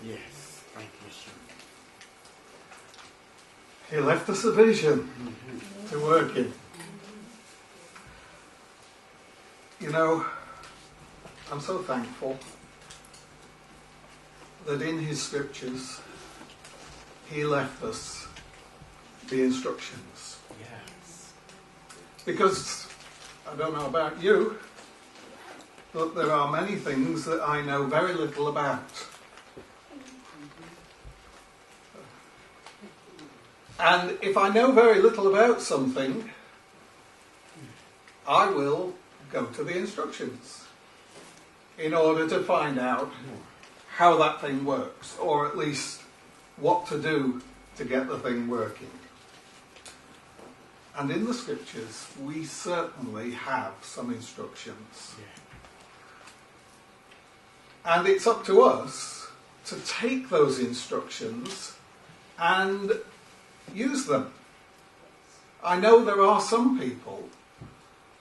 Yes, thank you, sir. He left us a vision to work in. You know, I'm so thankful that in his scriptures he left us the instructions. Yes. Because, I don't know about you, but there are many things that I know very little about. And if I know very little about something, I will go to the instructions in order to find out how that thing works, or at least what to do to get the thing working. And in the scriptures, we certainly have some instructions. Yeah. And it's up to us to take those instructions and use them. I know there are some people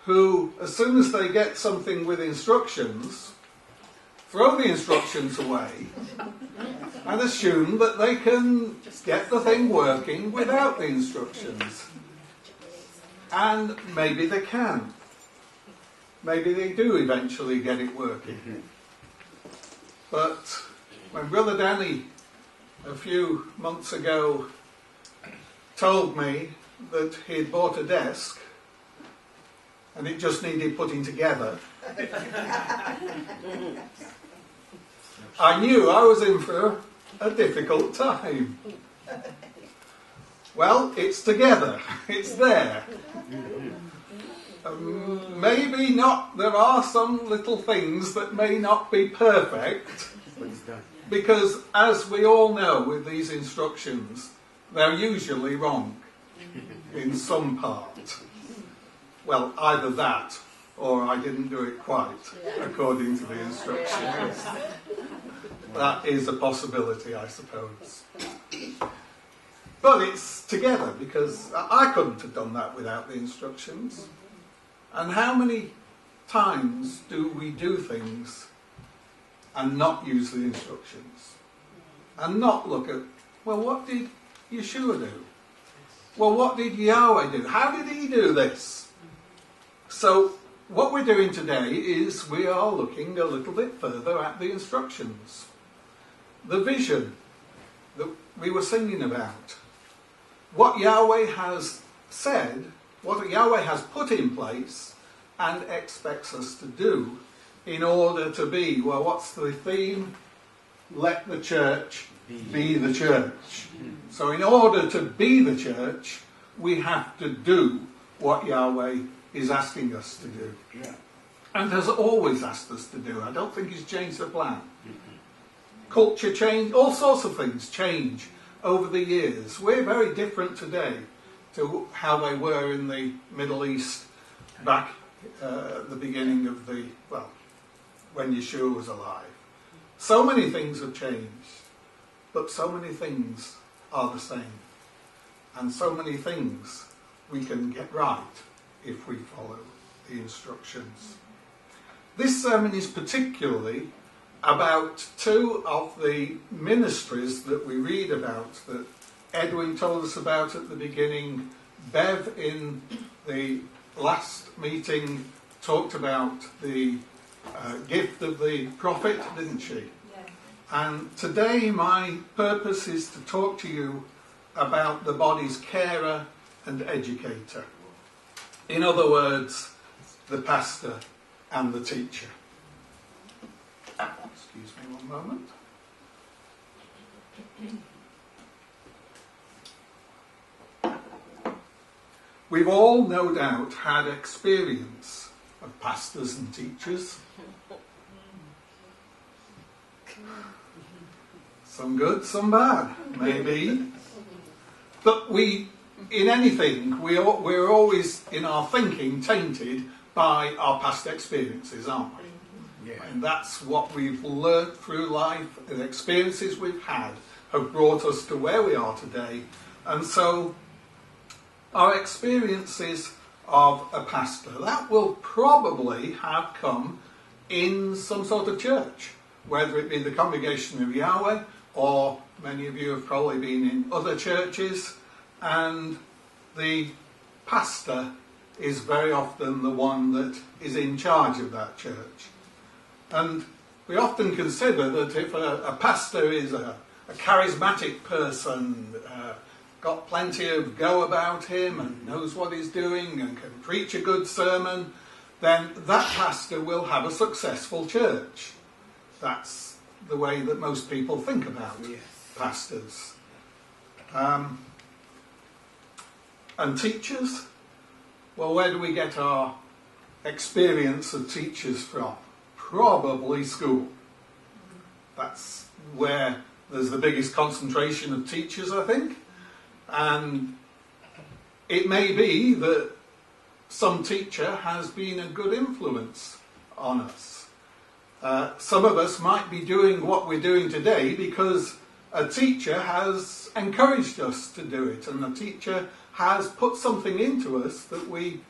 who, as soon as they get something with instructions, throw the instructions away and assume that they can get the thing working without the instructions. And maybe they can. Maybe they do eventually get it working. But when Brother Danny, a few months ago, told me that he'd bought a desk and it just needed putting together, I knew I was in for a difficult time. Well, it's together. It's there. Maybe not. There are some little things that may not be perfect, because as we all know with these instructions, they're usually wrong in some part. Well, either that or I didn't do it quite according to the instructions. That is a possibility, I suppose. But it's together, because I couldn't have done that without the instructions. And how many times do we do things and not use the instructions? And not look at, well, what did Yeshua do? Well, what did Yahweh do? How did he do this? So what we're doing today is we are looking a little bit further at the instructions. The vision that we were singing about. What Yahweh has said, what Yahweh has put in place and expects us to do in order to be, well, what's the theme? Let the church be the church. So in order to be the church, we have to do what Yahweh is asking us to do. Yeah. And has always asked us to do. I don't think he's changed the plan. Culture change, all sorts of things change over the years. We're very different today to how they were in the Middle East back at the beginning of the, well, when Yeshua was alive. So many things have changed, but so many things are the same. And so many things we can get right if we follow the instructions. This sermon is particularly about two of the ministries that we read about, that Edwin told us about at the beginning. Bev in the last meeting talked about the gift of the prophet, didn't she? Yeah. And today my purpose is to talk to you about the body's carer and educator. In other words, the pastor and the teacher. Excuse me one moment. We've all no doubt had experience of pastors and teachers. Some good, some bad, maybe. But in anything, we're always, in our thinking, tainted by our past experiences, aren't we? Yeah. And that's what we've learnt through life. The experiences we've had have brought us to where we are today. And so our experiences of a pastor, that will probably have come in some sort of church, whether it be the congregation of Yahweh or many of you have probably been in other churches, and the pastor is very often the one that is in charge of that church. And we often consider that if a pastor is a charismatic person, got plenty of go about him and knows what he's doing and can preach a good sermon, then that pastor will have a successful church. That's the way that most people think about pastors. And teachers? Well, where do we get our experience of teachers from? Probably school. That's where there's the biggest concentration of teachers, I think. And it may be that some teacher has been a good influence on us. Some of us might be doing what we're doing today because a teacher has encouraged us to do it, and a teacher has put something into us that we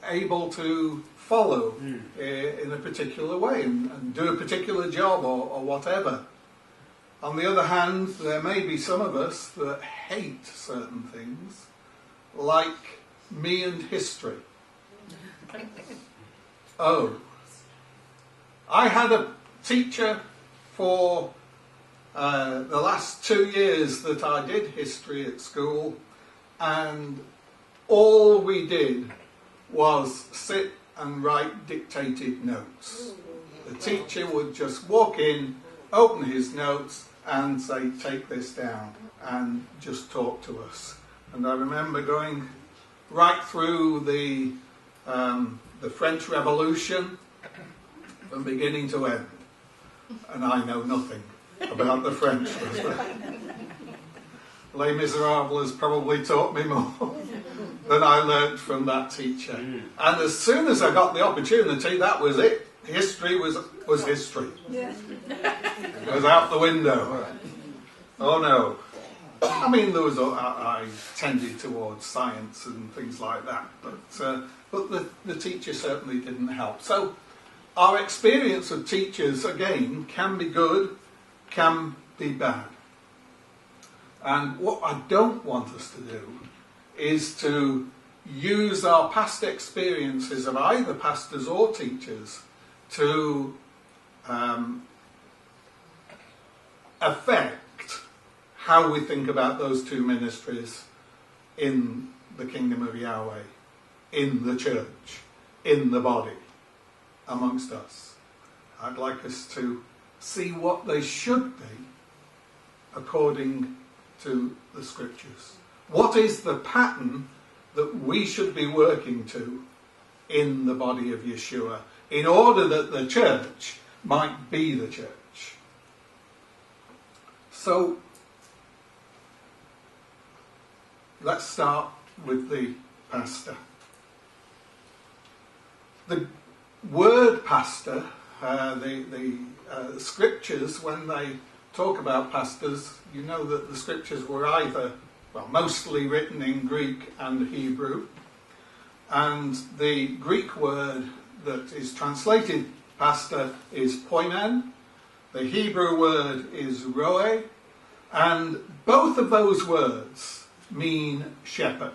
are able to follow in a particular way and do a particular job or whatever. On the other hand, there may be some of us that hate certain things, like me and history. Oh, I had a teacher for the last 2 years that I did history at school, and all we did was sit and write dictated notes. The teacher would just walk in, open his notes and say, take this down, and just talk to us. And I remember going right through the French Revolution from beginning to end, and I know nothing about the French. Les Miserables has probably taught me more than I learnt from that teacher. And as soon as I got the opportunity, that was it. History was history. It was out the window. Oh no. I mean, there was I tended towards science and things like that, but the teacher certainly didn't help. So our experience of teachers, again, can be good, can be bad. And what I don't want us to do is to use our past experiences of either pastors or teachers to affect how we think about those two ministries in the kingdom of Yahweh, in the church, in the body, amongst us. I'd like us to see what they should be according to the scriptures. What is the pattern that we should be working to in the body of Yeshua in order that the church might be the church? So, let's start with the pastor. The word pastor, the scriptures, when they talk about pastors, you know that the scriptures were either, well, mostly written in Greek and Hebrew. And the Greek word that is translated pastor is poimen. The Hebrew word is roe. And both of those words mean shepherd.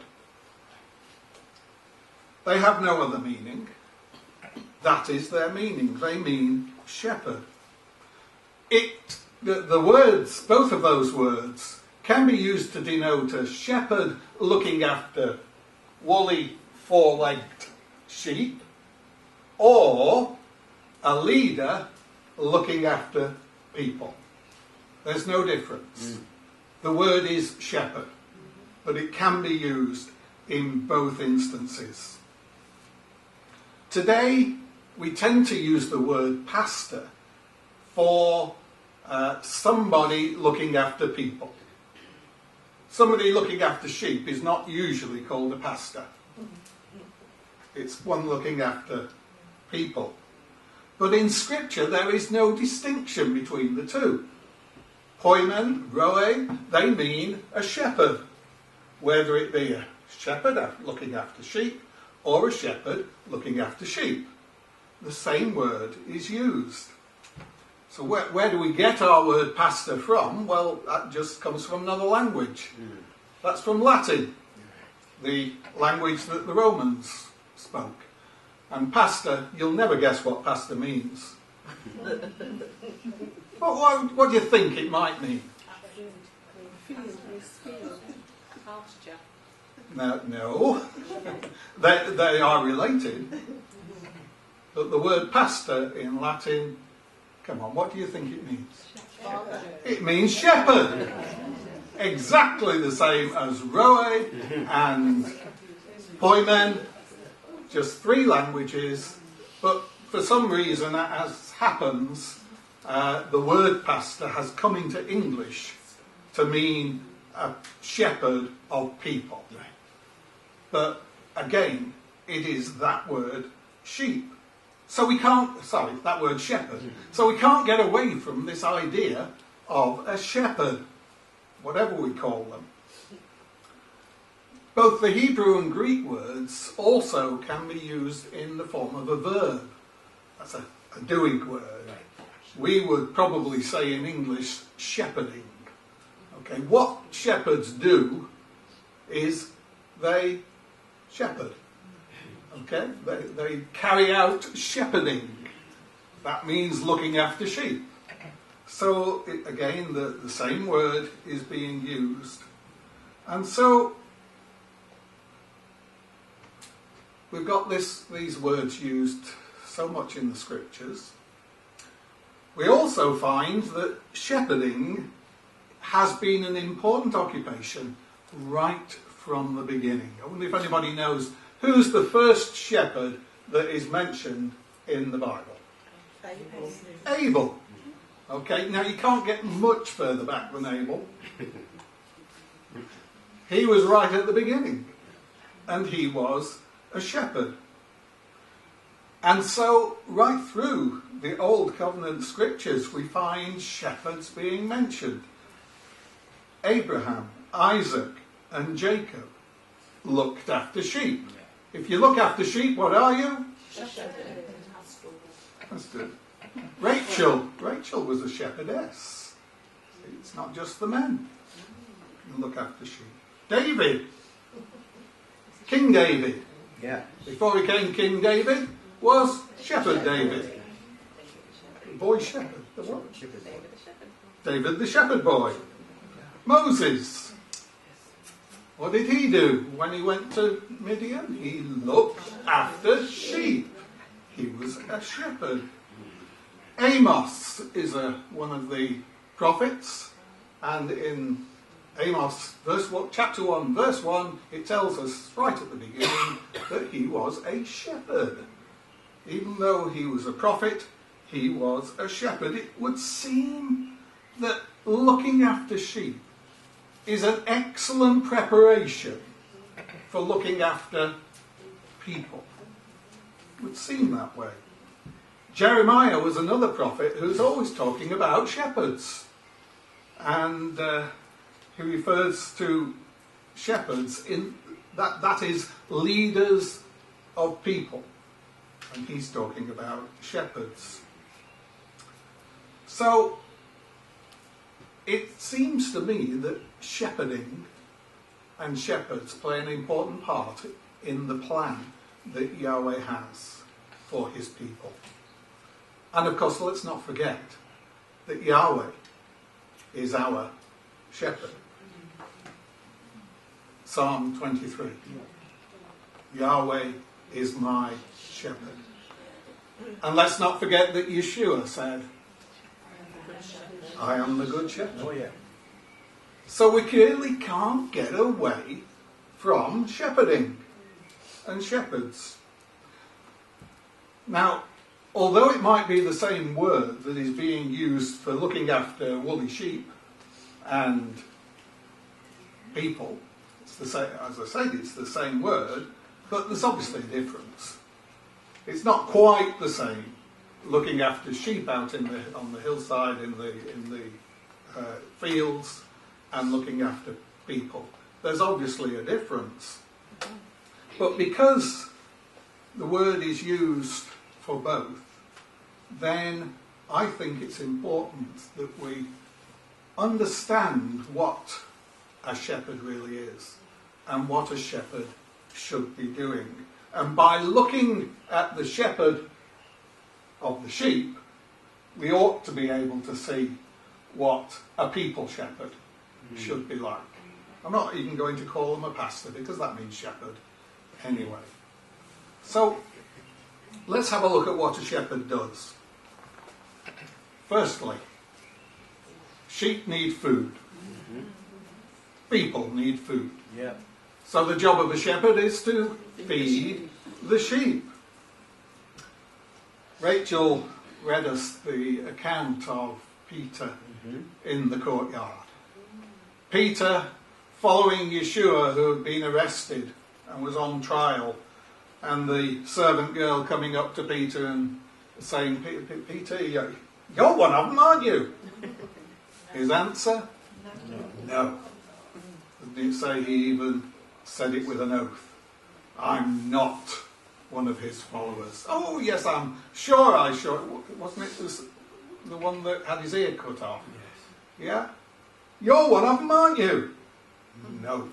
They have no other meaning. That is their meaning. They mean shepherd. The words, both of those words, can be used to denote a shepherd looking after woolly, four-legged sheep, or a leader looking after people. There's no difference. The word is shepherd, but it can be used in both instances. Today, we tend to use the word pastor for somebody looking after people. Somebody looking after sheep is not usually called a pastor. It's one looking after people. But in Scripture, there is no distinction between the two. Poimen, roe, they mean a shepherd. Whether it be a shepherd looking after sheep or a shepherd looking after sheep. The same word is used. So where do we get our word pastor from? Well, that just comes from another language. That's from Latin, the language that the Romans spoke. And pastor, you'll never guess what pastor means. But what do you think it might mean? No. They are related. But the word pastor in Latin, come on, what do you think it means? It means shepherd. Exactly the same as roe and poimen, just 3 languages. But for some reason, as happens, the word pastor has come into English to mean a shepherd of people. But again, it is that word sheep. So we can't, that word shepherd. So we can't get away from this idea of a shepherd, whatever we call them. Both the Hebrew and Greek words also can be used in the form of a verb. That's a doing word. We would probably say in English, shepherding. Okay, what shepherds do is they shepherd. Okay, they carry out shepherding. That means looking after sheep. So again, the same word is being used. And so we've got these words used so much in the scriptures. We also find that shepherding has been an important occupation right from the beginning. I wonder if anybody knows who's the first shepherd that is mentioned in the Bible? Abel. Okay, now you can't get much further back than Abel. He was right at the beginning, and he was a shepherd. And so, right through the Old Covenant scriptures, we find shepherds being mentioned. Abraham, Isaac, and Jacob looked after sheep. If you look after sheep, what are you? That's good. Rachel was a shepherdess. It's not just the men who look after sheep. David, King David. Yeah. Before he became King David, was Shepherd David. Boy shepherd. The what? David the shepherd boy. Moses. What did he do when he went to Midian? He looked after sheep. He was a shepherd. Amos is one of the prophets, and in Amos chapter 1, verse 1, it tells us right at the beginning that he was a shepherd. Even though he was a prophet, he was a shepherd. It would seem that looking after sheep is an excellent preparation for looking after people. It would seem that way. Jeremiah was another prophet who's always talking about shepherds. And he refers to shepherds in that is leaders of people. And he's talking about shepherds. So it seems to me that shepherding and shepherds play an important part in the plan that Yahweh has for his people. And of course, let's not forget that Yahweh is our shepherd. Psalm 23. Yahweh is my shepherd. And let's not forget that Yeshua said, I am the good shepherd. Oh, yeah. So we clearly can't get away from shepherding and shepherds. Now, although it might be the same word that is being used for looking after woolly sheep and people, it's the same, as I said, it's the same word, but there's obviously a difference. It's not quite the same looking after sheep out on the hillside, in the fields, and looking after people. There's obviously a difference. But because the word is used for both, then I think it's important that we understand what a shepherd really is and what a shepherd should be doing. And by looking at the shepherd of the sheep, we ought to be able to see what a people shepherd should be like. I'm not even going to call him a pastor because that means shepherd anyway. So let's have a look at what a shepherd does. Firstly, sheep need food. People need food. Yeah. So the job of a shepherd is to feed the sheep. Rachel read us the account of Peter in the courtyard. Peter, following Yeshua, who had been arrested and was on trial, and the servant girl coming up to Peter and saying, Peter, you're one of them, aren't you? His answer? No. Didn't say he even said it with an oath. I'm not one of his followers. Oh, yes, I'm sure I sure. Wasn't it the one that had his ear cut off? Yes. Yeah? You're one of them, aren't you? No.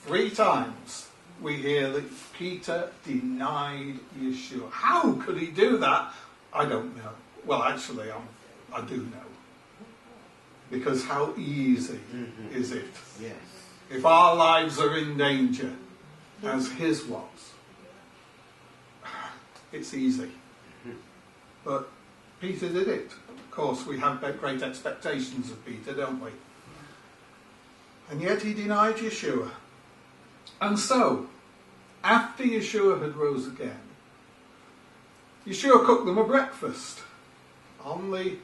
3 times we hear that Peter denied Yeshua. How could he do that? I don't know. Well, actually, I do know. Because how easy is it? Yes. If our lives are in danger, as his was, it's easy. But Peter did it. Of course, we have great expectations of Peter, don't we? And yet he denied Yeshua. And so, after Yeshua had rose again, Yeshua cooked them a breakfast on the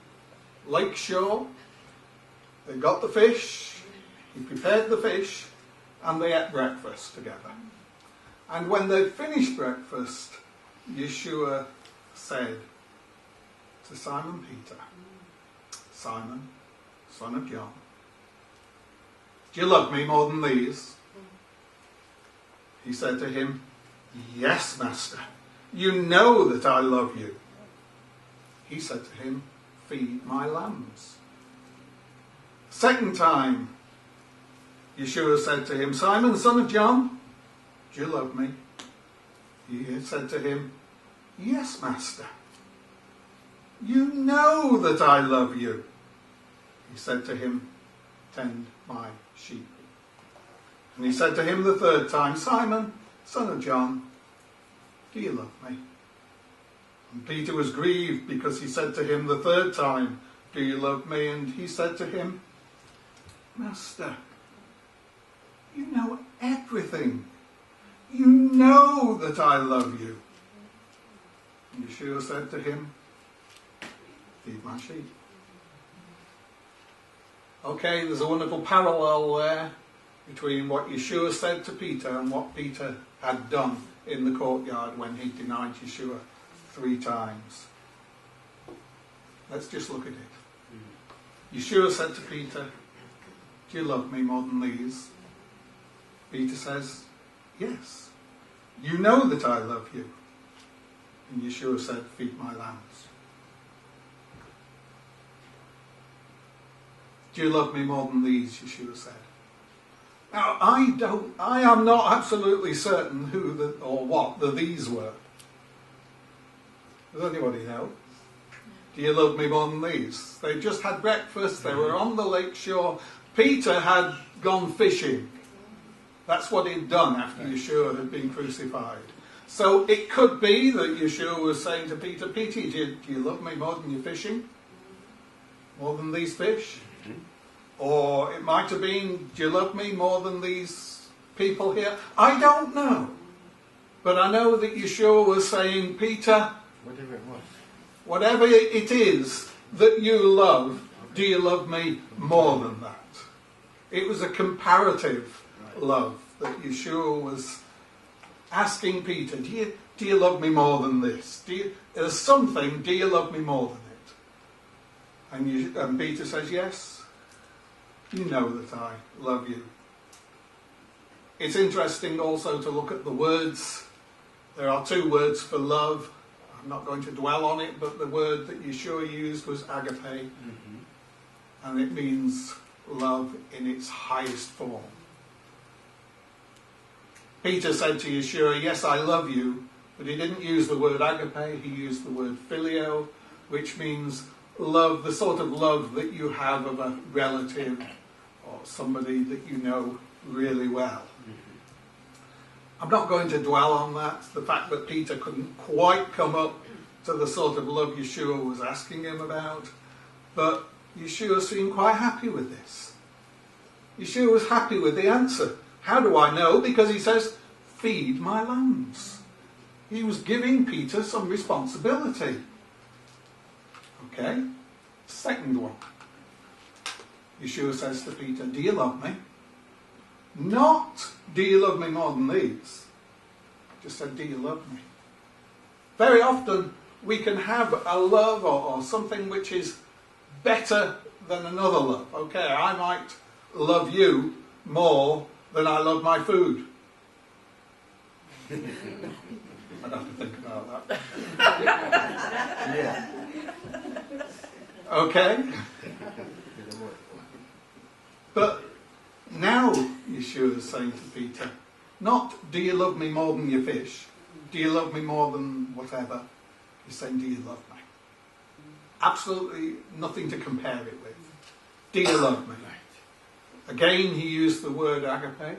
lake shore. They got the fish, he prepared the fish, and they ate breakfast together. And when they finished breakfast, Yeshua said to Simon Peter, Simon, son of John, do you love me more than these? He said to him, yes, Master. You know that I love you. He said to him, feed my lambs. Second time, Yeshua said to him, Simon, son of John, do you love me? He said to him, yes, Master. You know that I love you. He said to him, tend my sheep. And he said to him the third time, Simon, son of John, do you love me? And Peter was grieved because he said to him the third time, do you love me? And he said to him, Master, you know everything. You know that I love you. And Yeshua said to him, feed my sheep. Okay, there's a wonderful parallel there between what Yeshua said to Peter and what Peter had done in the courtyard when he denied Yeshua 3 times. Let's just look at it. Yeshua said to Peter, do you love me more than these? Peter says, yes. You know that I love you. And Yeshua said, feed my lambs. Do you love me more than these? Yeshua said. Now, I am not absolutely certain who or what the these were. Does anybody know? Do you love me more than these? They just had breakfast, they were on the lake shore. Peter had gone fishing. That's what he'd done after Yeshua had been crucified. So it could be that Yeshua was saying to Peter, Peter, do you love me more than your fishing? More than these fish? Or it might have been, do you love me more than these people here? I don't know. But I know that Yeshua was saying, Peter, whatever it was, whatever it is that you love, do you love me more than that? It was a comparative love that Yeshua was asking Peter, do you love me more than this? There's something, do you love me more than it? And Peter says, yes. You know that I love you. It's interesting also to look at the words. There are 2 words for love. I'm not going to dwell on it, but the word that Yeshua used was agape, and it means love in its highest form. Peter said to Yeshua, yes, I love you, but he didn't use the word agape, he used the word phileo, which means love, the sort of love that you have of a relative or somebody that you know really well. I'm not going to dwell on that, the fact that Peter couldn't quite come up to the sort of love Yeshua was asking him about, but Yeshua seemed quite happy with this. Yeshua was happy with the answer. How do I know? Because he says, feed my lambs. He was giving Peter some responsibility. Okay, second one. Yeshua says to Peter, do you love me? Not, do you love me more than these? Just said, do you love me? Very often we can have a love or something which is better than another love. Okay, I might love you more than I love my food. I'd have to think about that. Yeah. Okay? But now Yeshua is saying to Peter, not do you love me more than your fish? Do you love me more than whatever? He's saying, do you love me? Absolutely nothing to compare it with. Do you love me? Again, he used the word agape.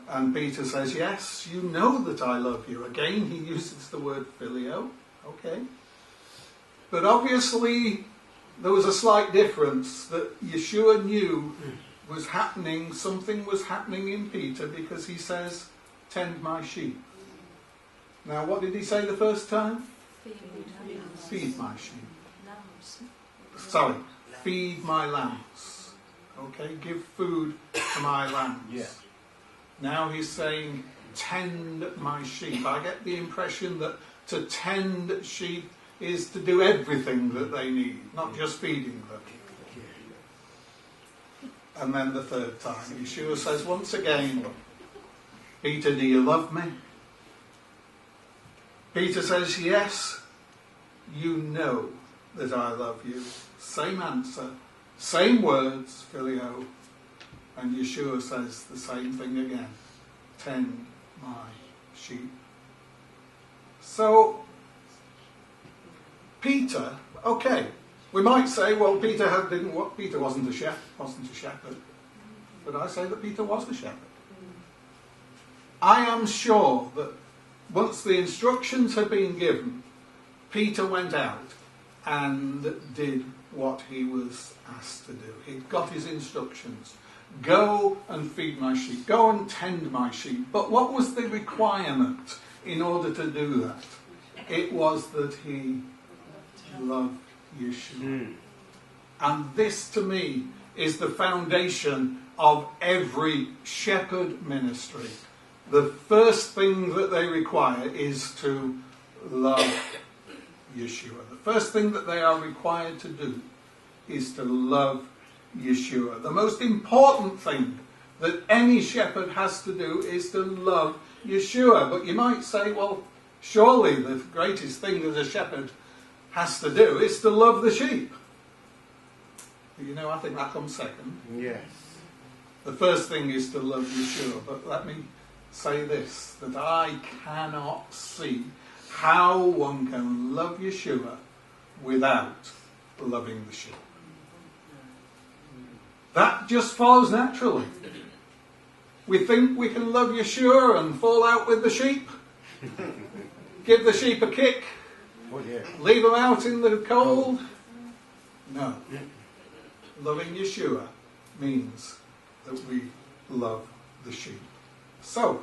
And Peter says, yes, you know that I love you. Again, he uses the word phileo. Okay. But obviously, there was a slight difference that Yeshua knew was happening. Something was happening in Peter because he says, tend my sheep. Now, what did he say the first time? Feed my sheep. Sorry, feed my lambs. Okay, give food to my lambs. Yeah. Now he's saying, tend my sheep. I get the impression that to tend sheep is to do everything that they need, not just feeding them. And then the third time, Yeshua says once again, Peter, do you love me? Peter says, yes, you know that I love you. Same answer, same words, phileo. And Yeshua says the same thing again. Tend my sheep. So, Peter, okay, we might say, well, Peter wasn't a shepherd. But I say that Peter was a shepherd. I am sure that once the instructions had been given, Peter went out and did what he was asked to do. He got his instructions. Go and feed my sheep. Go and tend my sheep. But what was the requirement in order to do that? It was that he loved Yeshua. And this, to me, is the foundation of every shepherd ministry. The first thing that they require is to love Yeshua. The first thing that they are required to do is to love Yeshua. The most important thing that any shepherd has to do is to love Yeshua. But you might say, well, surely the greatest thing that a shepherd has to do is to love the sheep. But you know, I think that comes second. Yes. The first thing is to love Yeshua. But let me say this, that I cannot see how one can love Yeshua without loving the sheep. That just follows naturally. We think we can love Yeshua and fall out with the sheep. Give the sheep a kick. Oh, yeah. Leave them out in the cold. No. Loving Yeshua means that we love the sheep. So,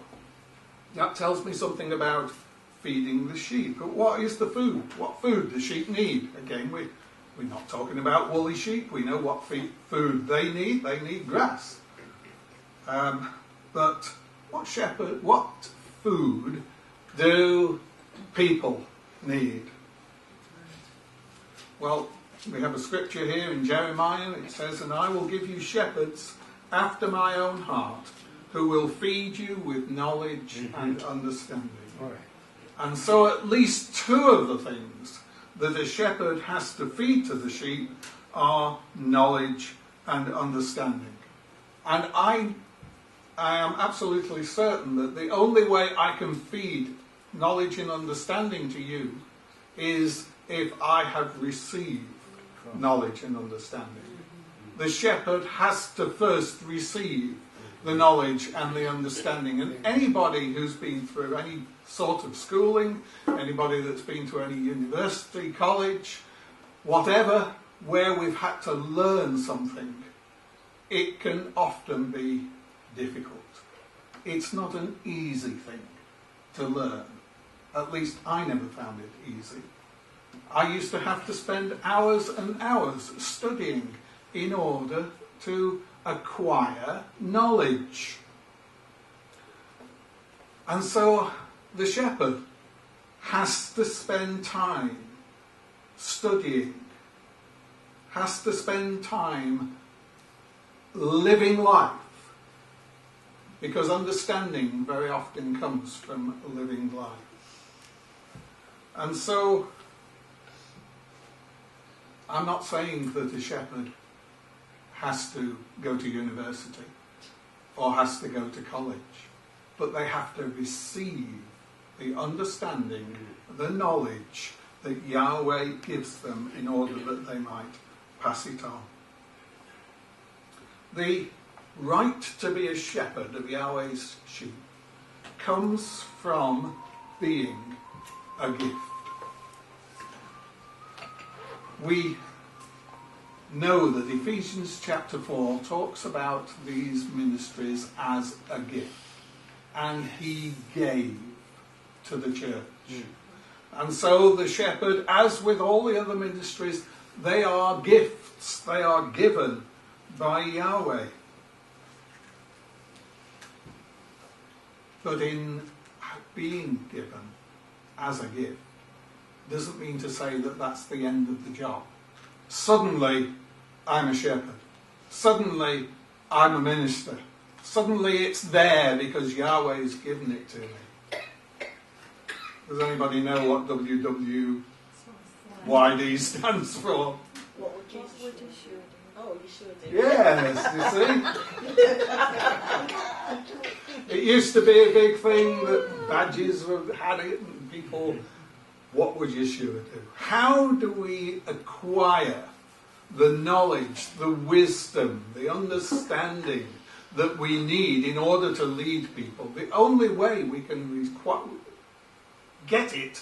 that tells me something about feeding the sheep. But what is the food? What food do sheep need? Again, we're not talking about woolly sheep. We know what food they need. They need grass. But what food do people need? Well, we have a scripture here in Jeremiah. It says, and I will give you shepherds after my own heart, who will feed you with knowledge and understanding. All right. And so at least two of the things that a shepherd has to feed to the sheep are knowledge and understanding. And I am absolutely certain that the only way I can feed knowledge and understanding to you is if I have received knowledge and understanding. The shepherd has to first receive the knowledge and the understanding. And anybody who's been through any sort of schooling, anybody that's been to any university, college, whatever, where we've had to learn something, it can often be difficult. It's not an easy thing to learn. At least I never found it easy. I used to have to spend hours and hours studying in order to acquire knowledge. And so the shepherd has to spend time studying, has to spend time living life, because understanding very often comes from living life. And so I'm not saying that a shepherd has to go to university or has to go to college, but they have to receive the understanding, the knowledge that Yahweh gives them in order that they might pass it on. The right to be a shepherd of Yahweh's sheep comes from being a gift. We know that Ephesians chapter 4 talks about these ministries as a gift, and he gave to the church. And so the shepherd, as with all the other ministries, they are gifts. They are given by Yahweh. But in being given as a gift doesn't mean to say that that's the end of the job. Suddenly, I'm a shepherd. Suddenly, I'm a minister. Suddenly, it's there because Yahweh's given it to me. Does anybody know what WWYD stands for? What would you do? Oh, you should do. Yes, you see? It used to be a big thing that badges had it and people, what would Yeshua do? How do we acquire the knowledge, the wisdom, the understanding that we need in order to lead people? The only way we can get it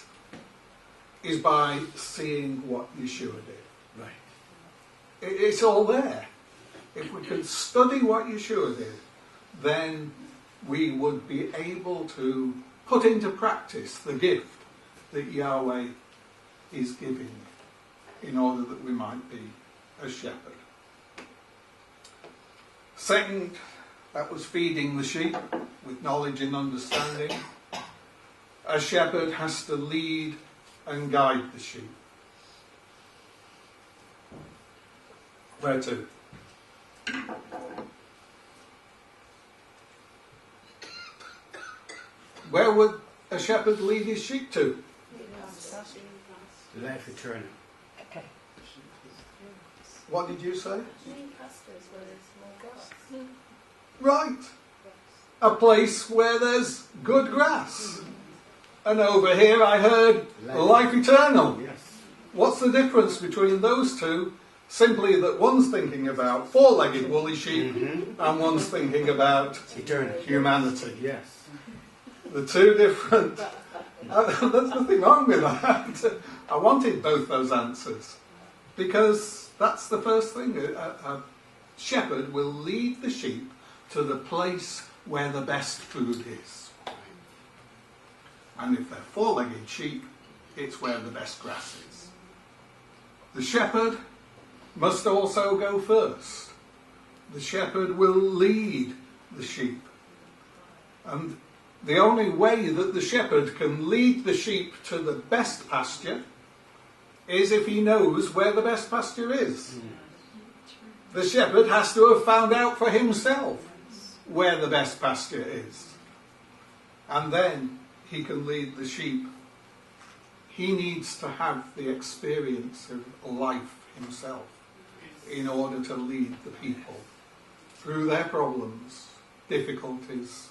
is by seeing what Yeshua did. Right. It's all there. If we could study what Yeshua did, then we would be able to put into practice the gift that Yahweh is giving in order that we might be a shepherd. Second, that was feeding the sheep with knowledge and understanding. A shepherd has to lead and guide the sheep. Where to? Where would a shepherd lead his sheep to? The life eternal. What did you say? Green pastures where there's more grass. Right. A place where there's good grass. And over here I heard life eternal. Yes. What's the difference between those two? Simply that one's thinking about four-legged woolly sheep and one's thinking about Eternal. humanity. Yes. The two different... There's nothing wrong with that. I wanted both those answers. Because that's the first thing. A shepherd will lead the sheep to the place where the best food is. And if they're four-legged sheep, it's where the best grass is. The shepherd must also go first. The shepherd will lead the sheep. And the only way that the shepherd can lead the sheep to the best pasture is if he knows where the best pasture is. The shepherd has to have found out for himself where the best pasture is. And then he can lead the sheep he needs to have the experience of life himself in order to lead the people through their problems, difficulties,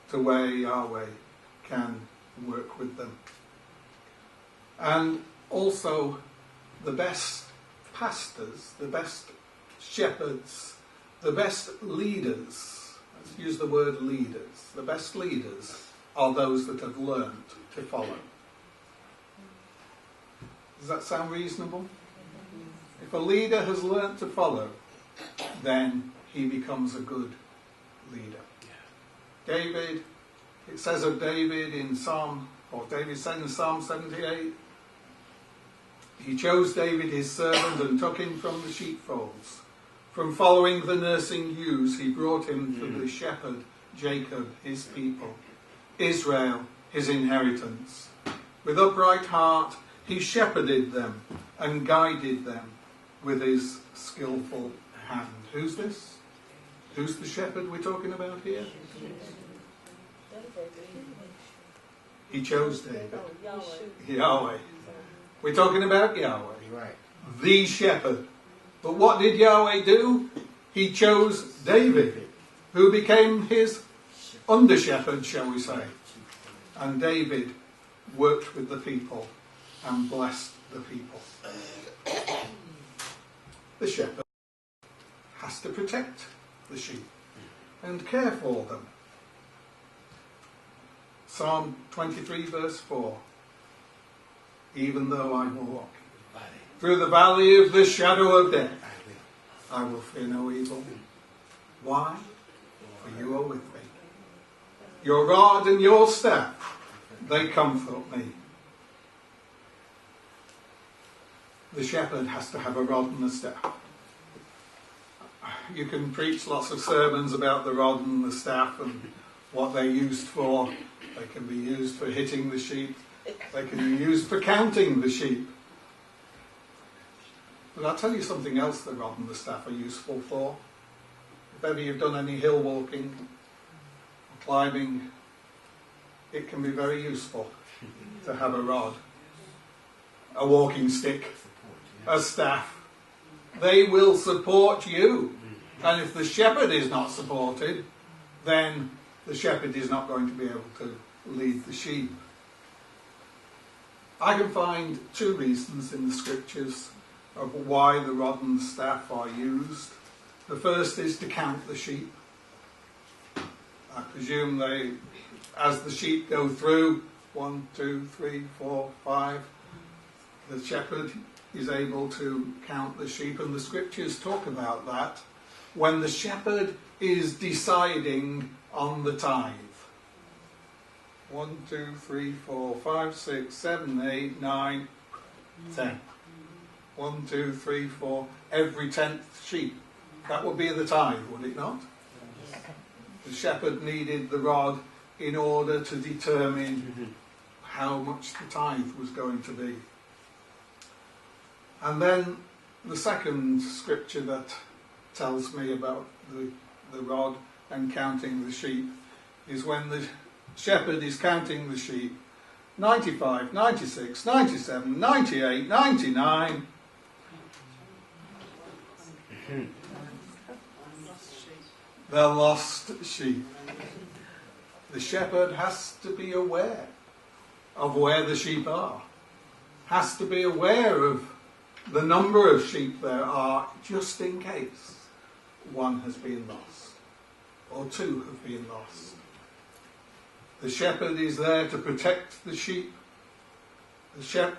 to where Yahweh can work with them. And also the best pastors, the best shepherds, the best leaders, let's use the word leaders, the best leaders are those that have learned to follow. Does that sound reasonable? If a leader has learnt to follow, then he becomes a good leader. David, it says of David in David said in Psalm 78, he chose David his servant and took him from the sheepfolds. From following the nursing ewes, he brought him to the shepherd, Jacob, his people, Israel, his inheritance. With upright heart, he shepherded them and guided them with his skillful hand. Who's this? Who's the shepherd we're talking about here? He chose David. Yahweh. We're talking about Yahweh. Right. The shepherd. But what did Yahweh do? He chose David, who became his under-shepherd, shall we say. And David worked with the people and blessed the people. The shepherd has to protect the sheep and care for them. Psalm 23 verse 4. Even though I walk through the valley of the shadow of death, I will fear no evil. Why? For you are with me. Your rod and your staff, they comfort me. The shepherd has to have a rod and a staff. You can preach lots of sermons about the rod and the staff and what they're used for. They can be used for hitting the sheep. They can be used for counting the sheep. But I'll tell you something else the rod and the staff are useful for. If ever you've done any hill walking or climbing, it can be very useful to have a rod, a walking stick, a staff. They will support you. And if the shepherd is not supported, then the shepherd is not going to be able to lead the sheep. I can find two reasons in the scriptures of why the rod and the staff are used. The first is to count the sheep. I presume as the sheep go through, 1, 2, 3, 4, 5, the shepherd is able to count the sheep, and the scriptures talk about that when the shepherd is deciding on the tithe. 1, 2, 3, 4, 5, 6, 7, 8, 9, 10. 1, 2, 3, 4, every 10th sheep. That would be the tithe, would it not? The shepherd needed the rod in order to determine how much the tithe was going to be. And then the second scripture that tells me about the rod and counting the sheep is when the shepherd is counting the sheep. 95, 96, 97, 98, 99. The lost sheep. The shepherd has to be aware of where the sheep are. Has to be aware of the number of sheep there are, just in case one has been lost or two have been lost. The shepherd is there to protect the sheep. The shepherd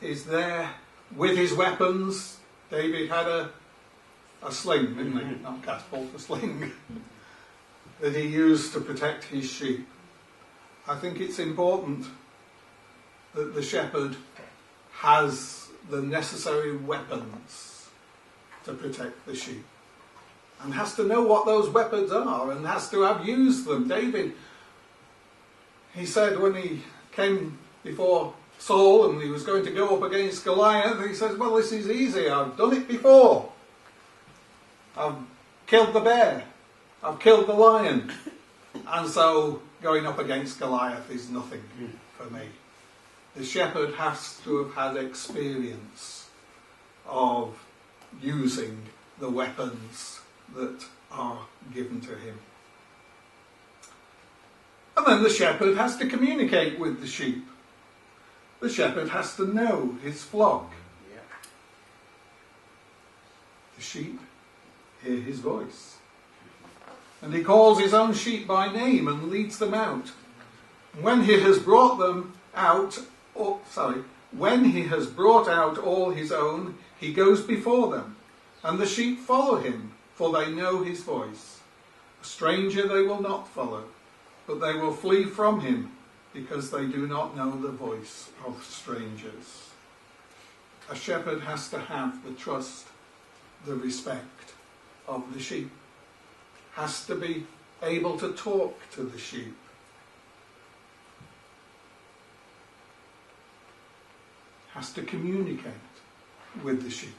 is there with his weapons. David had a sling, didn't he? Not catapult, a sling that he used to protect his sheep. I think it's important that the shepherd has the necessary weapons to protect the sheep and has to know what those weapons are and has to have used them. David, he said when he came before Saul and he was going to go up against Goliath, he says, well, this is easy, I've done it before. I've killed the bear, I've killed the lion, and so going up against Goliath is nothing for me. The shepherd has to have had experience of using the weapons that are given to him. And then the shepherd has to communicate with the sheep. The shepherd has to know his flock. The sheep hear his voice. And he calls his own sheep by name and leads them out. When he has brought out all his own, he goes before them, and the sheep follow him, for they know his voice. A stranger they will not follow, but they will flee from him, because they do not know the voice of strangers. A shepherd has to have the trust, the respect of the sheep. Has to be able to talk to the sheep. Has to communicate with the sheep.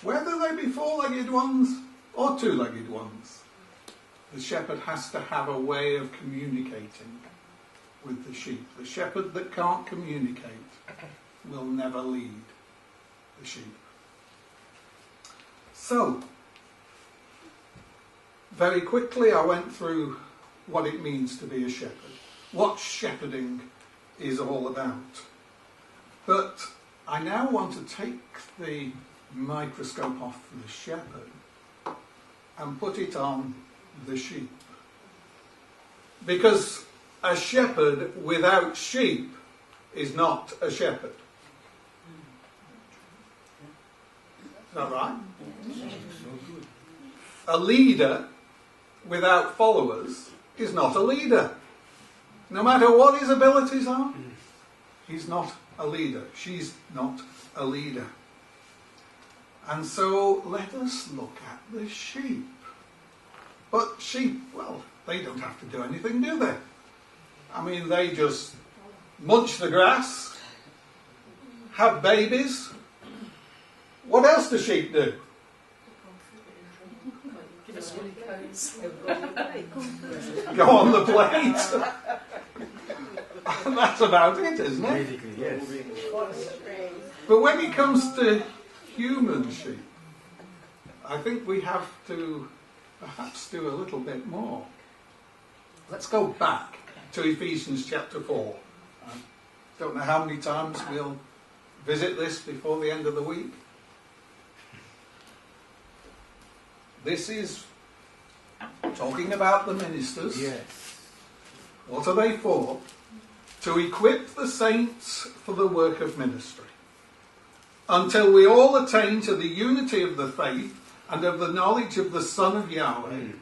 Whether they be four-legged ones or two-legged ones. The shepherd has to have a way of communicating with the sheep. The shepherd that can't communicate will never lead the sheep. So, very quickly I went through what it means to be a shepherd, what shepherding is all about. But I now want to take the microscope off the shepherd and put it on the sheep. Because a shepherd without sheep is not a shepherd. Is that right? A leader without followers is not a leader. No matter what his abilities are, he's not a leader. She's not a leader. And so let us look at the sheep. But sheep, well, they don't have to do anything, do they? I mean, they just munch the grass, have babies. What else do sheep do? Go on the plate. That's about it, isn't it? Basically, yes. But when it comes to human sheep, I think we have to perhaps do a little bit more. Let's go back to Ephesians chapter 4. I don't know how many times we'll visit this before the end of the week. This is talking about the ministers. Yes. What are they for? To equip the saints for the work of ministry, until we all attain to the unity of the faith and of the knowledge of the Son of Yahweh,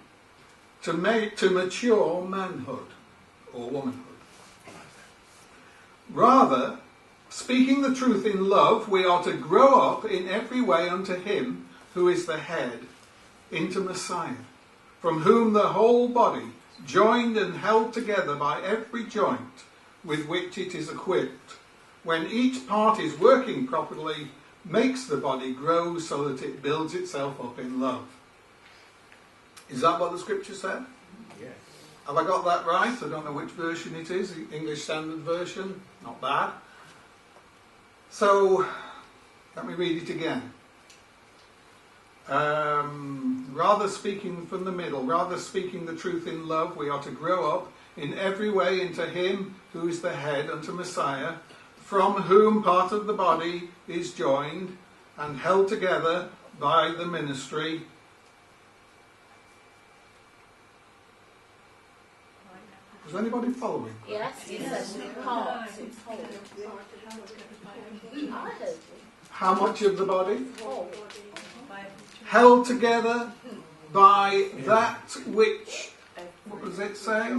to mature manhood or womanhood. Rather, speaking the truth in love, we are to grow up in every way unto him who is the head, into Messiah, from whom the whole body, joined and held together by every joint with which it is equipped, when each part is working properly, makes the body grow so that it builds itself up in love. Is that what the scripture said? Yes. Have I got that right? I don't know which version it is. The English Standard Version. Not bad. So, let me read it again. Rather speaking from the middle, rather speaking the truth in love, we are to grow up in every way into him who is the head, unto Messiah, from whom part of the body is joined and held together by the ministry. Is anybody following? Yes, yes. Parts. How much of the body? Whole. Held together by that which, what does it say?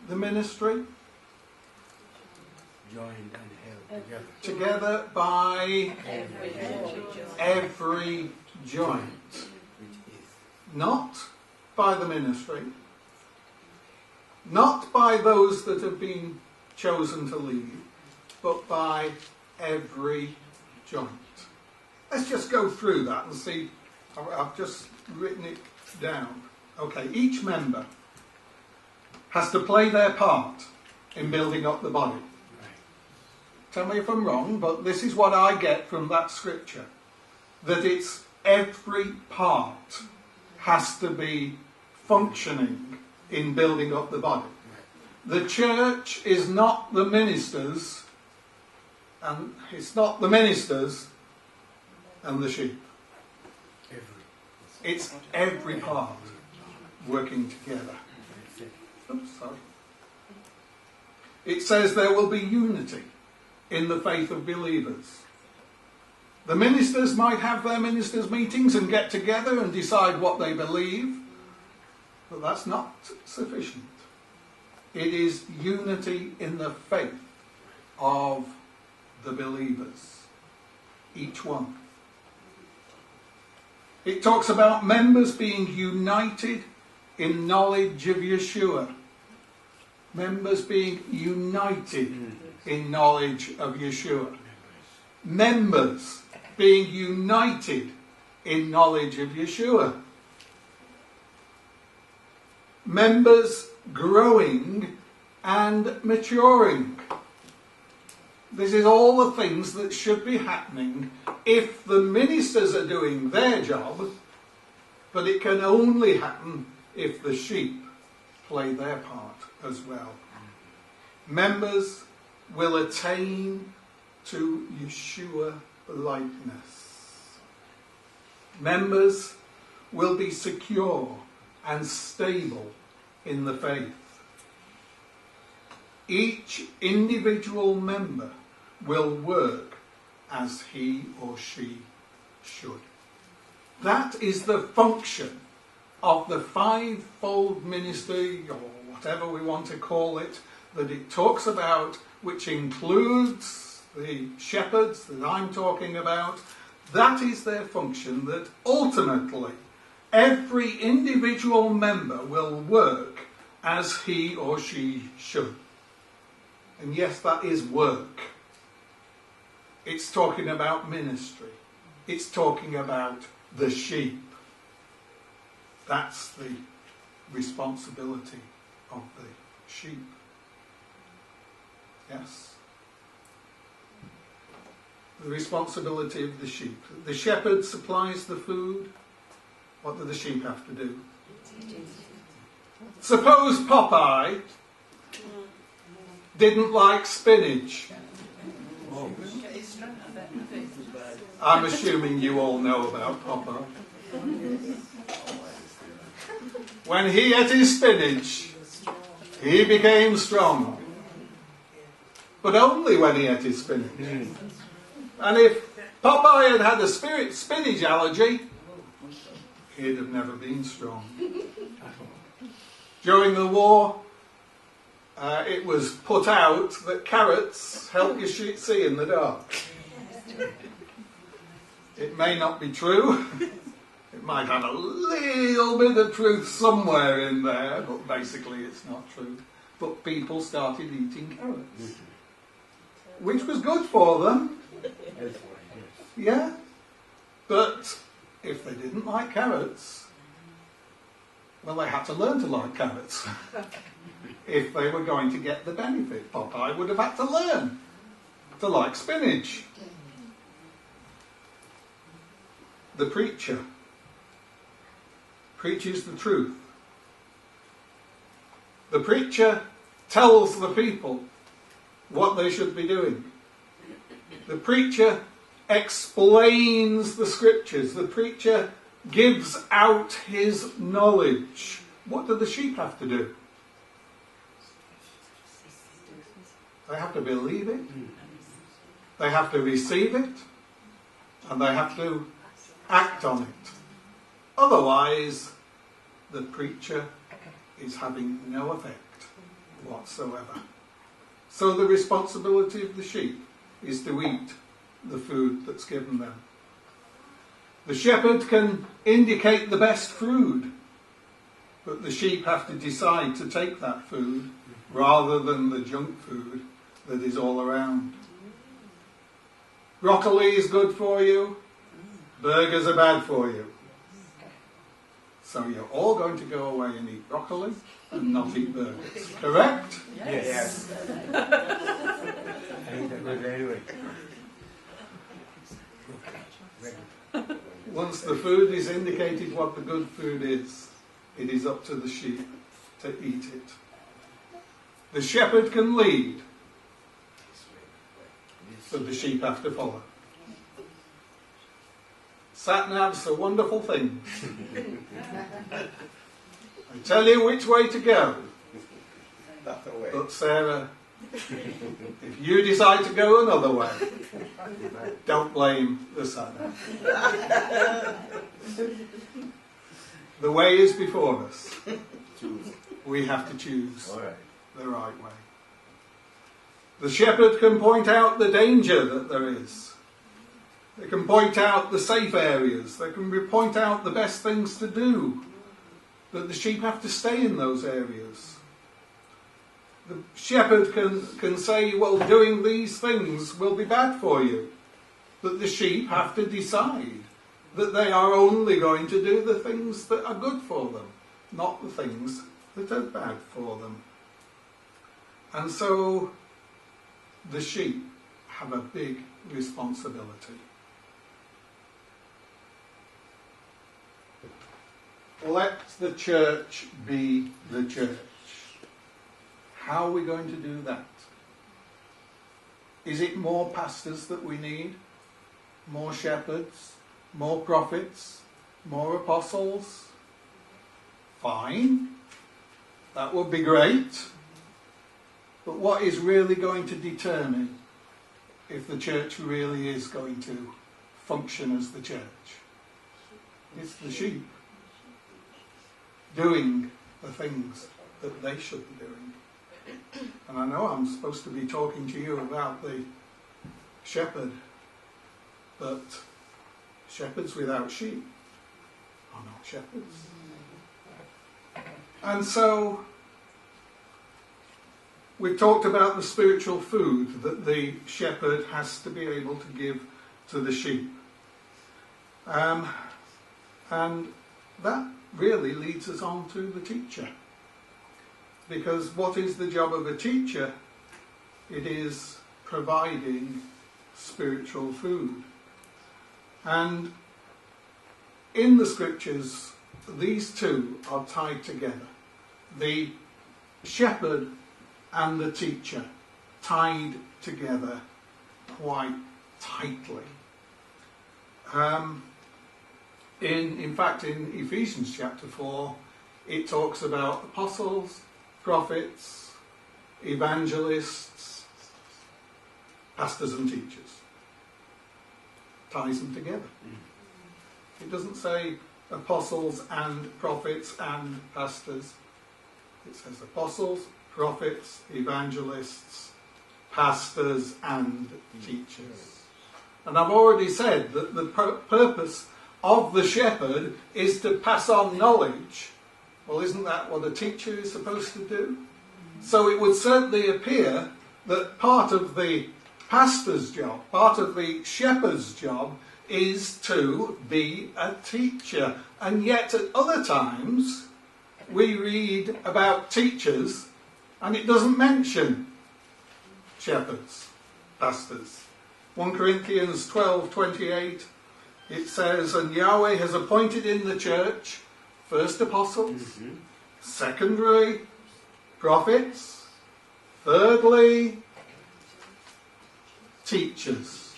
The ministry? Joined and held together. Together by every joint. Which is. Not by the ministry. Not by those that have been chosen to lead, but by every joint. Let's just go through that and see. I've just written it down. Okay, each member has to play their part in building up the body. tell me if I'm wrong, but this is what I get from that scripture, that it's every part has to be functioning in building up the body. The church is not the ministers, and it's not the ministers and the sheep. It's every part working together. Oops, sorry. It says there will be unity in the faith of believers. The ministers might have their ministers' meetings and get together and decide what they believe, but that's not sufficient. It is unity in the faith of the believers, each one. It talks about members being united in knowledge of Yeshua. Members being united in knowledge of Yeshua. Members being united in knowledge of Yeshua. Members growing and maturing. This is all the things that should be happening if the ministers are doing their job, but it can only happen if the sheep play their part as well. Members will attain to Yeshua likeness. Members will be secure and stable in the faith. Each individual member will work as he or she should. That is the function of the fivefold ministry, or whatever we want to call it, that it talks about, which includes the shepherds that I'm talking about. That is their function, that ultimately every individual member will work as he or she should. And yes, that is work. It's talking about ministry. It's talking about the sheep. That's the responsibility of the sheep. Yes. The responsibility of the sheep. The shepherd supplies the food. What do the sheep have to do? Suppose Popeye didn't like spinach. I'm assuming you all know about Popeye. When he ate his spinach, he became strong. But only when he ate his spinach. And if Popeye had had a spinach allergy, he'd have never been strong. During the war, it was put out that carrots help you see in the dark. It may not be true. It might have a little bit of truth somewhere in there, but basically it's not true. But people started eating carrots, which was good for them. Yeah. But if they didn't like carrots, well, they had to learn to like carrots. If they were going to get the benefit, Popeye would have had to learn to like spinach. The preacher preaches the truth. The preacher tells the people what they should be doing. The preacher explains the scriptures. The preacher gives out his knowledge. What do the sheep have to do? They have to believe it. They have to receive it. And they have to act on it. Otherwise, the preacher is having no effect whatsoever. So the responsibility of the sheep is to eat the food that's given them. The shepherd can indicate the best food, but the sheep have to decide to take that food rather than the junk food that is all around. Broccoli is good for you. Burgers are bad for you. So you're all going to go away and eat broccoli and not eat burgers. Correct? Yes. And that was anyway. Once the food is indicated what the good food is, it is up to the sheep to eat it. The shepherd can lead, but the sheep have to follow. Sat-navs are wonderful things. I tell you which way to go. That's the way. But Sarah, if you decide to go another way, don't blame the sat-nav. The way is before us. We have to choose the right way. The shepherd can point out the danger that there is. They can point out the safe areas. They can point out the best things to do. But the sheep have to stay in those areas. The shepherd can say, well, doing these things will be bad for you. But the sheep have to decide that they are only going to do the things that are good for them, not the things that are bad for them. And so the sheep have a big responsibility. Let the church be the church. How are we going to do that? Is it more pastors that we need? More shepherds? More prophets? More apostles? Fine. That would be great. But what is really going to determine if the church really is going to function as the church? It's the sheep doing the things that they should be doing. And I know I'm supposed to be talking to you about the shepherd, but shepherds without sheep are not shepherds. And so we've talked about the spiritual food that the shepherd has to be able to give to the sheep. And that really leads us on to the teacher. Because what is the job of a teacher? It is providing spiritual food. And in the scriptures, these two are tied together. The shepherd and the teacher tied together quite tightly. In fact, in Ephesians chapter 4, it talks about apostles, prophets, evangelists, pastors and teachers. Ties them together. It doesn't say apostles and prophets and pastors. It says apostles, prophets, evangelists, pastors and teachers. And I've already said that the purpose of the shepherd is to pass on knowledge. Well, isn't that what a teacher is supposed to do? So it would certainly appear that part of the pastor's job, part of the shepherd's job, is to be a teacher. And yet at other times we read about teachers and it doesn't mention shepherds, pastors. 1 Corinthians 12:28, it says, and Yahweh has appointed in the church first apostles, secondly prophets, thirdly teachers,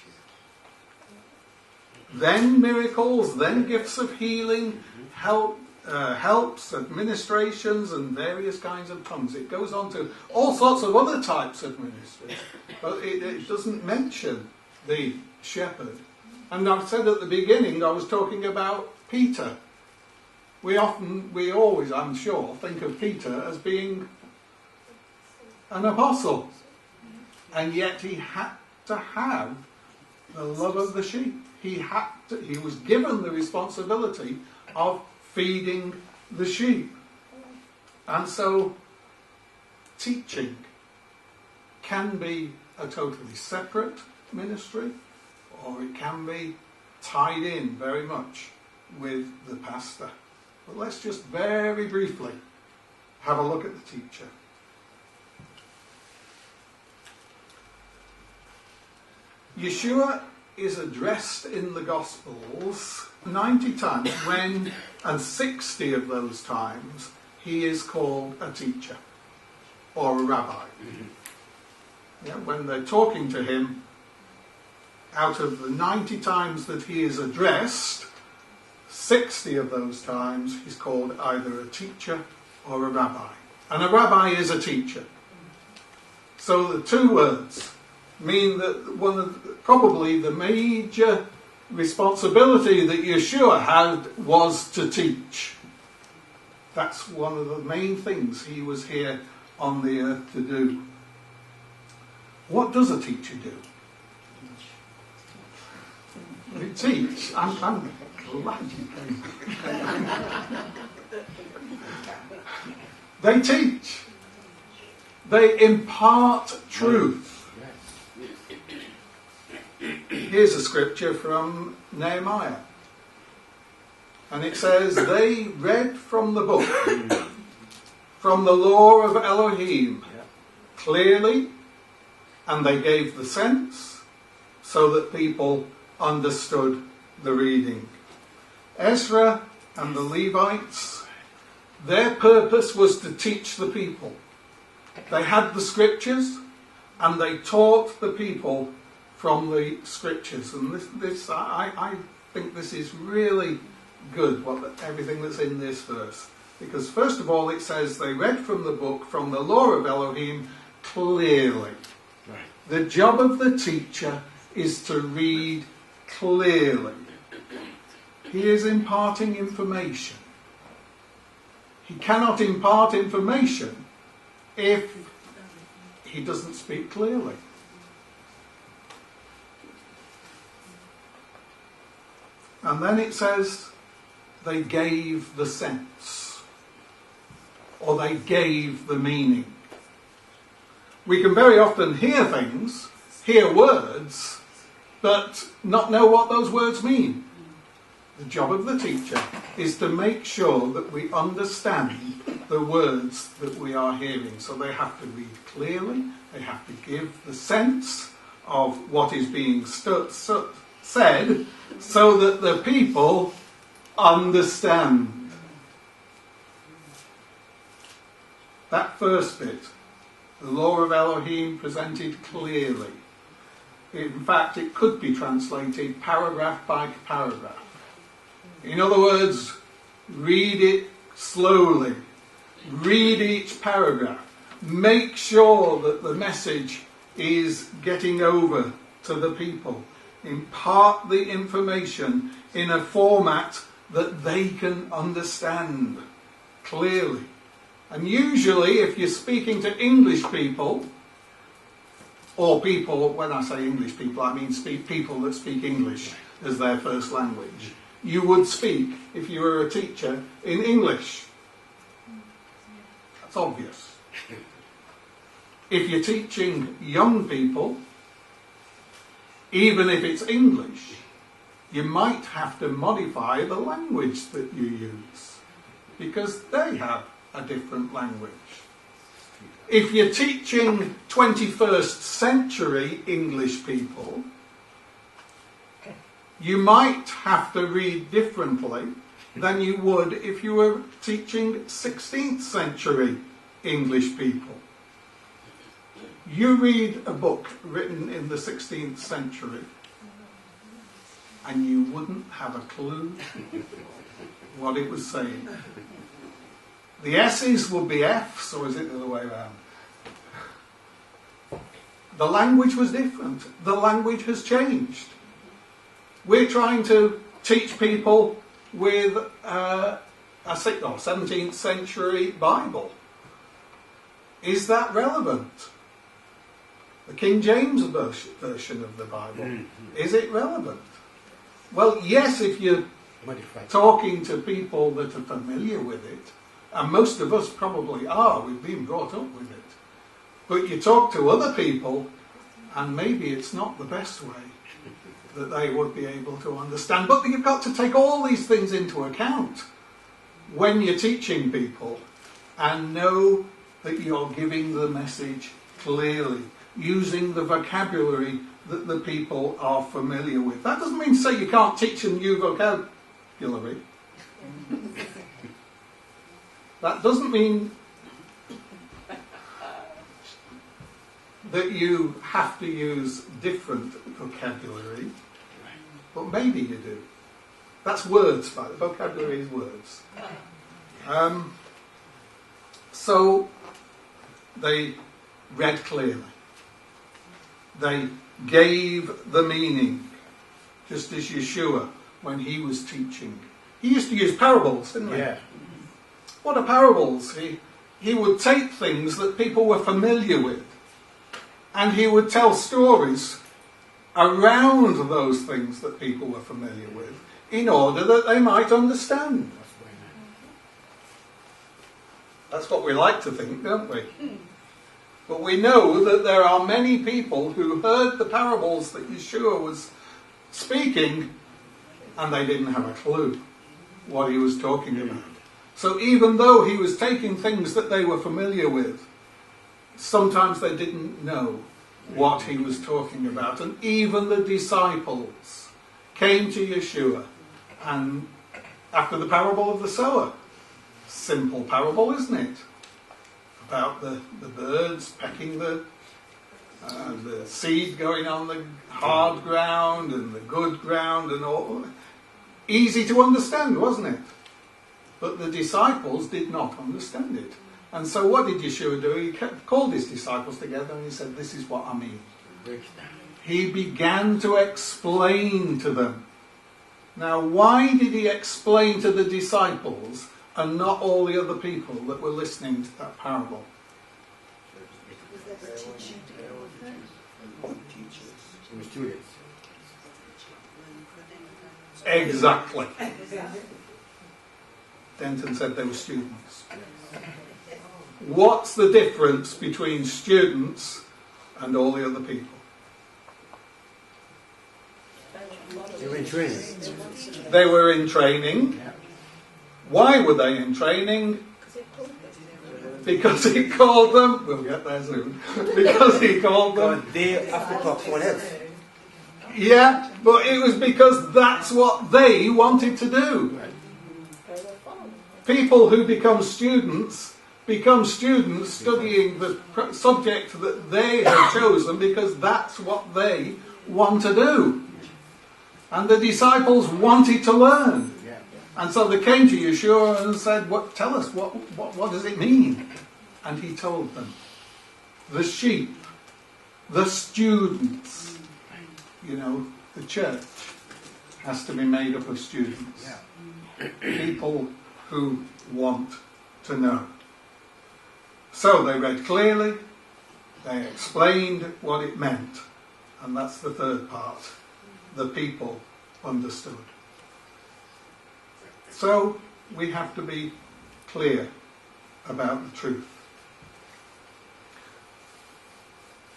then miracles, then gifts of healing, helps, administrations, and various kinds of tongues. It goes on to all sorts of other types of ministry, but it doesn't mention the shepherd. And I've said at the beginning, I was talking about Peter. We always, I'm sure, think of Peter as being an apostle. And yet he had to have the love of the sheep. He was given the responsibility of feeding the sheep. And so teaching can be a totally separate ministry, or it can be tied in very much with the pastor. But let's just very briefly have a look at the teacher. Yeshua is addressed in the Gospels 90 times and 60 of those times he is called a teacher or a rabbi. Yeah, when they're talking to him, out of the 90 times that he is addressed, 60 of those times he's called either a teacher or a rabbi. And a rabbi is a teacher. So the two words mean that probably the major responsibility that Yeshua had was to teach. That's one of the main things he was here on the earth to do. What does a teacher do? They teach. I'm glad you came. They teach. They impart truth. Here's a scripture from Nehemiah. And it says, they read from the book, from the law of Elohim, clearly, and they gave the sense so that people understood the reading. Ezra and the Levites, their purpose was to teach the people. They had the scriptures and they taught the people from the scriptures. And I think this is really good, everything that's in this verse. Because first of all it says they read from the book, from the law of Elohim, clearly. Right. The job of the teacher is to read clearly. He is imparting information. He cannot impart information if he doesn't speak clearly. And then it says they gave the sense, or they gave the meaning. We can very often hear things, hear words, but not know what those words mean. The job of the teacher is to make sure that we understand the words that we are hearing. So they have to read clearly, they have to give the sense of what is being said, so that the people understand. That first bit, the law of Elohim presented clearly. In fact, it could be translated paragraph by paragraph. In other words, read it slowly. Read each paragraph. Make sure that the message is getting over to the people. Impart the information in a format that they can understand clearly. And usually, if you're speaking to English people, or people, when I say English people, I mean people that speak English as their first language, you would speak, if you were a teacher, in English. That's obvious. If you're teaching young people, even if it's English, you might have to modify the language that you use, because they have a different language. If you're teaching 21st century English people, you might have to read differently than you would if you were teaching 16th century English people. You read a book written in the 16th century and you wouldn't have a clue what it was saying. The S's would be F's, or is it the other way around? The language was different. The language has changed. We're trying to teach people with a 17th century Bible. Is that relevant? The King James version of the Bible. Is it relevant? Well, yes, if you're talking to people that are familiar with it, and most of us probably are, we've been brought up with it. But you talk to other people, and maybe it's not the best way that they would be able to understand. But you've got to take all these things into account. when you're teaching people, and know that you're giving the message clearly, using the vocabulary that the people are familiar with. That doesn't mean to say you can't teach them new vocabulary. That doesn't mean that you have to use different vocabulary, but maybe you do. That's words, but vocabulary is words. So they read clearly. They gave the meaning, just as Yeshua, when he was teaching. He used to use parables, didn't he? Yeah. What are parables? He would take things that people were familiar with, and he would tell stories around those things that people were familiar with, in order that they might understand. That's what we like to think, don't we? But we know that there are many people who heard the parables that Yeshua was speaking, and they didn't have a clue what he was talking about. So even though he was taking things that they were familiar with, sometimes they didn't know what he was talking about. And even the disciples came to Yeshua, and after the parable of the sower, simple parable, isn't it? About the birds pecking the seed going on the hard ground and the good ground and all. Easy to understand, wasn't it? But the disciples did not understand it. And so what did Yeshua do? He called his disciples together and he said, this is what I mean. He began to explain to them. Now, why did he explain to the disciples and not all the other people that were listening to that parable? Exactly. Denton said they were students. What's the difference between students and all the other people? They were in training. They were in training. Why were they in training? Because he called them. We'll get there soon. Because he called them. God, they have to talk to someone else. Yeah, but it was because that's what they wanted to do. People who become students studying the subject that they have chosen because that's what they want to do. And the disciples wanted to learn. And so they came to Yeshua and said, tell us, what does it mean? And he told them, the sheep, the students, the church has to be made up of students. People who want to know. So they read clearly, they explained what it meant, and that's the third part. The people understood. So we have to be clear about the truth.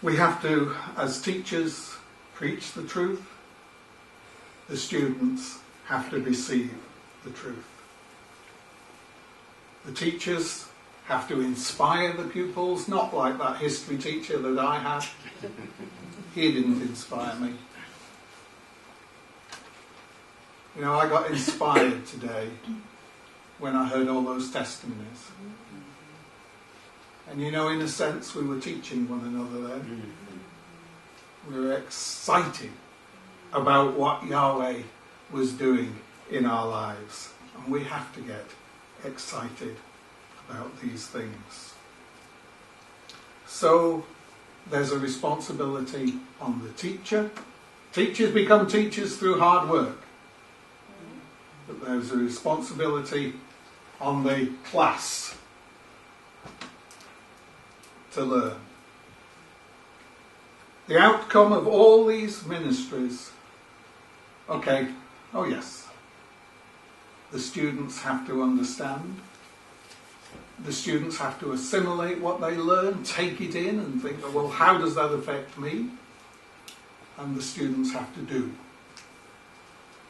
We have to, as teachers, preach the truth. The students have to receive the truth. The teachers have to inspire the pupils, not like that history teacher that I had. He didn't inspire me. I got inspired today when I heard all those testimonies. And in a sense, we were teaching one another then. We were excited about what Yahweh was doing in our lives. And we have to get excited about these things. So there's a responsibility on the teacher. Teachers become teachers through hard work. But there's a responsibility on the class to learn. The outcome of all these ministries, the students have to understand. The students have to assimilate what they learn, take it in and think, well, how does that affect me? And the students have to do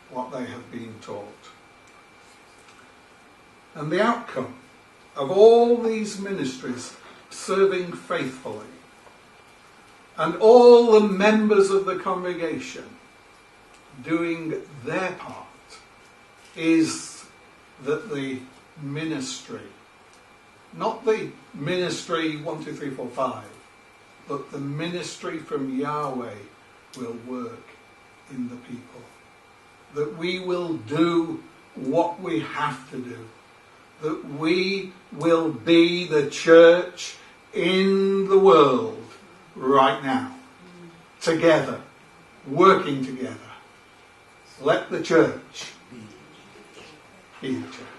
what they have been taught. And the outcome of all these ministries serving faithfully, and all the members of the congregation doing their part, is that the ministry, not the ministry 1, 2, 3, 4, 5, but the ministry from Yahweh will work in the people. That we will do what we have to do. That we will be the church in the world right now. Together. Working together. Let the church be the church.